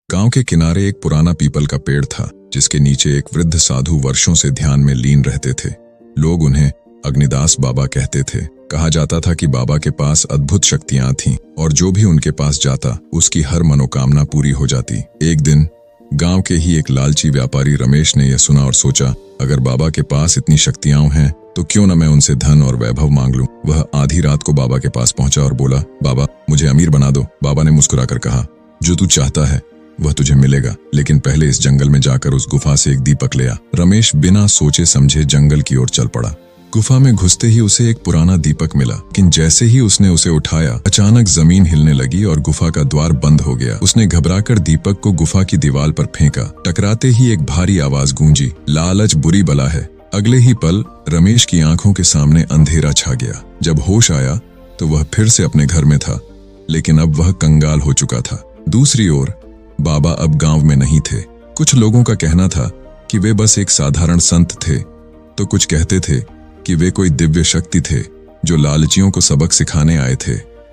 गांव के किनारे एक पुराना पीपल का पेड़ था, जिसके नीचे एक वृद्ध साधु वर्षों से ध्यान में लीन रहते थे। लोग उन्हें अग्निदास बाबा कहते थे। कहा जाता था कि बाबा के पास अद्भुत शक्तियां थीं और जो भी उनके पास जाता उसकी हर मनोकामना पूरी हो जाती। एक दिन गांव के ही एक लालची व्यापारी रमेश ने यह सुना और सोचा, अगर बाबा के पास इतनी शक्तियां हैं तो क्यों न मैं उनसे धन और वैभव मांग लूं। वह आधी रात को बाबा के पास पहुंचा और बोला, बाबा मुझे अमीर बना दो। बाबा ने मुस्कुराकर कहा, जो तू चाहता है वह तुझे मिलेगा, लेकिन पहले इस जंगल में जाकर उस गुफा से एक दीपक ले आ। रमेश बिना सोचे समझे जंगल की ओर चल पड़ा। गुफा में घुसते ही उसे एक पुराना दीपक मिला, लेकिन जैसे ही उसने उसे उठाया अचानक जमीन हिलने लगी और गुफा का द्वार बंद हो गया। उसने घबराकर दीपक को गुफा की दीवार पर फेंका। टकराते ही एक भारी आवाज गूंजी, लालच बुरी बला है। अगले ही पल रमेश की आंखों के सामने अंधेरा छा गया। जब होश आया तो वह फिर से अपने घर में था, लेकिन अब वह कंगाल हो चुका था। दूसरी ओर बाबा अब गांव में नहीं थे। कुछ लोगों का कहना था कि वे बस एक साधारण संत थे, तो कुछ कहते थे कि वे कोई दिव्य शक्ति थे जो लालचियों को सबक सिखाने आए थे।